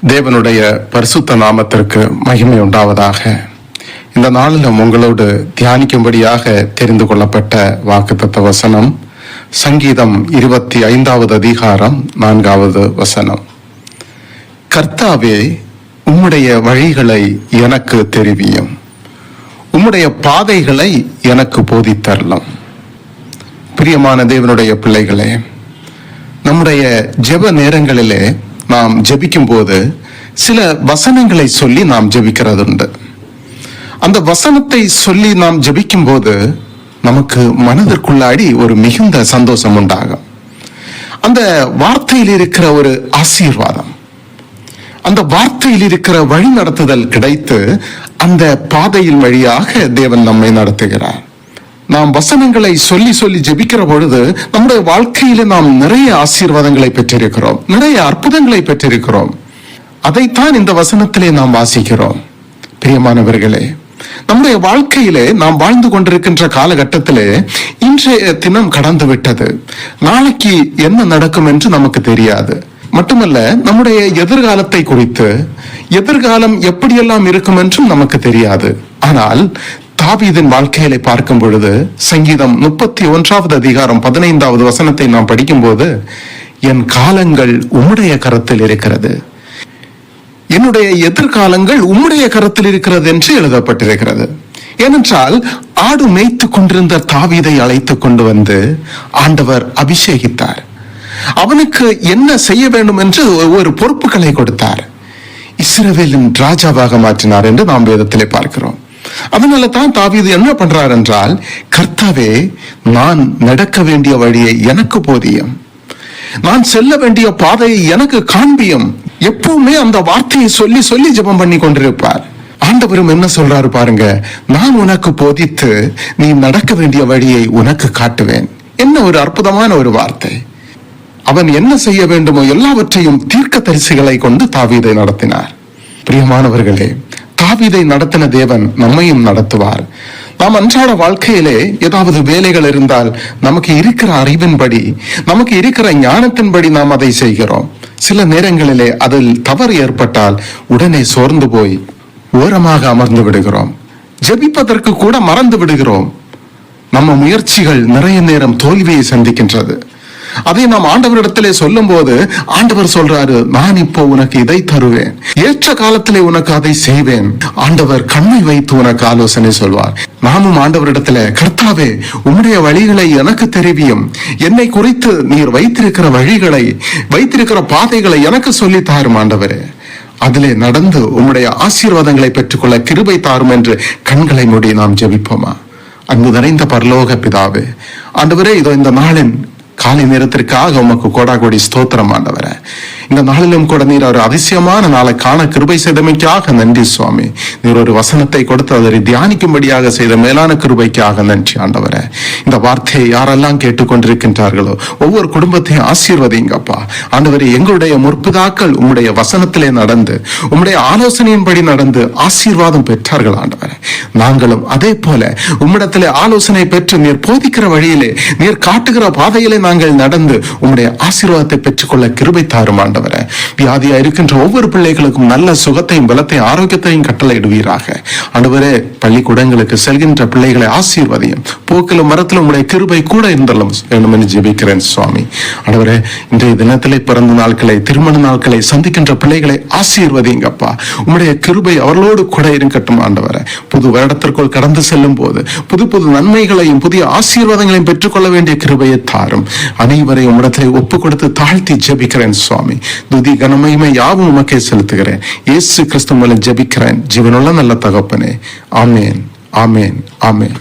தேவனுடைய பரிசுத்த நாமத்திற்கு மகிமை உண்டாவதாக. இந்த நாளிலும் உங்களோடு தியானிக்கும்படியாக தெரிந்து கொள்ளப்பட்ட வாக்குத்தத்த வசனம் சங்கீதம் 25வது அதிகாரம் 4வது வசனம். கர்த்தாவே, உம்முடைய வழிகளை எனக்கு தெரிவியும், உம்முடைய பாதைகளை எனக்கு போதித்தரலாம். பிரியமான தேவனுடைய பிள்ளைகளே, நம்முடைய ஜெப நேரங்களிலே நாம் ஜெபிக்கும் போது சில வசனங்களை சொல்லி நாம் ஜெபிக்கிறதுண்டு. அந்த வசனத்தை சொல்லி நாம் ஜெபிக்கும் போது நமக்கு மனதிற்குள்ளாடி ஒரு மிகுந்த சந்தோஷம் உண்டாகும். அந்த வார்த்தையில் இருக்கிற ஒரு ஆசீர்வாதம், அந்த வார்த்தையில் இருக்கிற வழி நடத்துதல் கிடைத்து அந்த பாதையின் வழியாக தேவன் நம்மை நடத்துகிறார். நாம் வசனங்களை சொல்லி சொல்லி ஜெபிக்கிற பொழுது நம்முடைய வாழ்க்கையில நாம் நிறைய ஆசீர்வாதங்களை பெற்றிருக்கிறோம், நிறைய அற்புதங்களை பெற்றிருக்கிறோம். அதைத்தான் இந்த வசனத்திலே நாம் வாசிக்கிறோம். பிரியமானவர்களே, நம்முடைய வாழ்க்கையிலே நாம் வாழ்ந்து கொண்டிருக்கின்ற காலகட்டத்திலே இன்றைய தினம் கடந்து விட்டது. நாளைக்கு என்ன நடக்கும் என்று நமக்கு தெரியாது. மட்டுமல்ல, நம்முடைய எதிர்காலத்தை குறித்து, எதிர்காலம் எப்படியெல்லாம் இருக்கும் என்றும் நமக்கு தெரியாது. ஆனால் தாவீதின் வாழ்க்கையில பார்க்கும் பொழுது சங்கீதம் 31வது அதிகாரம் 15வது வசனத்தை நாம் படிக்கும் போது, என் காலங்கள் உம்முடைய கரத்தில் இருக்கிறது, என்னுடைய எதிர்காலங்கள் உம்முடைய கரத்தில் இருக்கிறது என்று எழுதப்பட்டிருக்கிறது. ஏனென்றால் ஆடு மேய்த்து கொண்டிருந்த தாவீதை அழைத்து கொண்டு வந்து ஆண்டவர் அபிஷேகித்தார். அவனுக்கு என்ன செய்ய வேண்டும் என்று ஒரு பொறுப்புகளை கொடுத்தார். இஸ்ரவேலின் ராஜாவாக மாற்றினார் என்று நாம் வேதத்திலே பார்க்கிறோம். அதனால தான் தாவீது என்ன பண்றார் என்றால், கர்த்தாவே, நான் நடக்க வேண்டிய வழியை எனக்கு போதியும், நான் செல்ல வேண்டிய பாதையை எனக்கு காண்பியும். எப்பவுமே அந்த வார்த்தையை சொல்லி சொல்லி ஜெபம் பண்ணி கொண்டிருப்பார். ஆண்டவரும் என்ன சொல்றாரு பாருங்க, நான் உனக்கு போதித்து நீ நடக்க வேண்டிய வழியை உனக்கு காட்டுவேன். என்ன ஒரு அற்புதமான ஒரு வார்த்தை! அவன் என்ன செய்ய வேண்டுமோ எல்லாவற்றையும் தீர்க்கதரிசிகளை கொண்டு தாவீதை நடத்தினார். பிரியமானவர்களே, தாவீதை நடத்தின தேவன் நம்மையும் நடத்துவார். நாம் அன்றாட வாழ்க்கையிலே ஏதாவது வேலைகள் இருந்தால் நமக்கு இருக்கிற அறிவின்படி, நமக்கு இருக்கிற ஞானத்தின்படி நாம் அதை செய்கிறோம். சில நேரங்களிலே அதில் தவறு ஏற்பட்டால் உடனே சோர்ந்து போய் ஓரமாக அமர்ந்து விடுகிறோம். ஜெபிப்பதற்கு கூட மறந்து விடுகிறோம். நம்ம முயற்சிகள் நிறைய நேரம் தோல்வியை சந்திக்கின்றது. அதை நாம் ஆண்டவரிடத்திலே சொல்லும் போது ஆண்டவர் சொல்றாரு, நான் இப்போ உனக்கு இதை தருவேன், ஏற்ற காலத்திலே உனக்கு அதை செய்வேன். ஆண்டவர் கண்ணை வைத்து உனக்கு ஆலோசனை சொல்வார். நாமும் ஆண்டவரிடத்திலே, கர்த்தாவே, உம்முடைய வழிகளை எனக்கு தெரிவியும், என்னை குறித்து நீர் வைத்திருக்கிற வழிகளை, வைத்திருக்கிற பாதைகளை எனக்கு சொல்லி தாரும் ஆண்டவரே. அதிலே நடந்து உம்முடைய ஆசீர்வாதங்களை பெற்றுக்கொள்ள கிருபை தாரும் என்று கண்களை மூடி நாம் ஜெபிப்போமா? அன்பு நிறைந்த பரலோக பிதாவே, ஆண்டவரே, இதோ இந்த நாளின் காலை நேரத்திற்காக உமக்கு கோடாகோடி ஸ்தோத்திரம் ஆண்டவரே. இந்த நாளிலும் கூட நீர் ஒரு அதிசயமான நாளை காண கிருபை செய்தமைக்காக நன்றி சுவாமி. நீர் ஒரு வசனத்தை கொடுத்து அதை தியானிக்கும்படியாக செய்த மேலான கிருபைக்காக நன்றி ஆண்டவரே. இந்த வார்த்தையை யாரெல்லாம் கேட்டுக்கொண்டிருக்கின்றார்களோ ஒவ்வொரு குடும்பத்தையும் ஆசீர்வதிங்கப்பா ஆண்டவரே. எங்களுடைய முற்பிதாக்கள் உம்முடைய வசனத்திலே நடந்து, உம்முடைய ஆலோசனையின்படி நடந்து ஆசீர்வாதம் பெற்றார்கள் ஆண்டவரே. நாங்களும் அதே போல உம்மிடத்திலே ஆலோசனை பெற்று நீர் போதிக்கிற வழியிலே, நீர் காட்டுகிற பாதையிலே நாங்கள் நடந்து உம்முடைய ஆசீர்வாதத்தை பெற்றுக்கொள்ள கிருபை தாரும் ஆண்டவரே. வியாதியா இருக்கின்ற ஒவ்வொரு பிள்ளைகளுக்கும் நல்ல சுகத்தையும் பலத்தையும் ஆரோக்கியத்தையும் கட்டளையிடுவீராக ஆண்டவரே. பள்ளிக்கூடங்களுக்கு செல்கின்ற பிள்ளைகளை ஆசீர்வதியும், போக்கிலும் மரத்திலும் உம்முடைய கிருபை கூட இருந்தலும் வேண்டும் என்று ஜெபிக்கிறேன் சுவாமி. ஆண்டவரே, இன்றைய தினத்திலே பிறந்த நாட்களை, திருமண நாட்களை சந்திக்கின்ற பிள்ளைகளை ஆசீர்வதிங்கப்பா. உம்முடைய கிருபை அவர்களோடு கூட இருக்கட்டும் ஆண்டவரே. புது வருடத்திற்குள் கடந்து செல்லும் போது புது புது நன்மைகளையும் புதிய ஆசீர்வாதங்களையும் பெற்றுக்கொள்ள வேண்டிய கிருபையை தாரும். அனைவரையும் உம்மிடத்திலே ஒப்பு கொடுத்து தாழ்த்தி ஜெபிக்கிறேன் சுவாமி. துதி கனமகிமை யாவும் உமக்கே செலுத்துகிறேன். இயேசு கிறிஸ்து மூலம் ஜெபிக்கிறேன் ஜீவனுள்ள நல்ல தகப்பனே. ஆமேன், ஆமேன், ஆமேன்.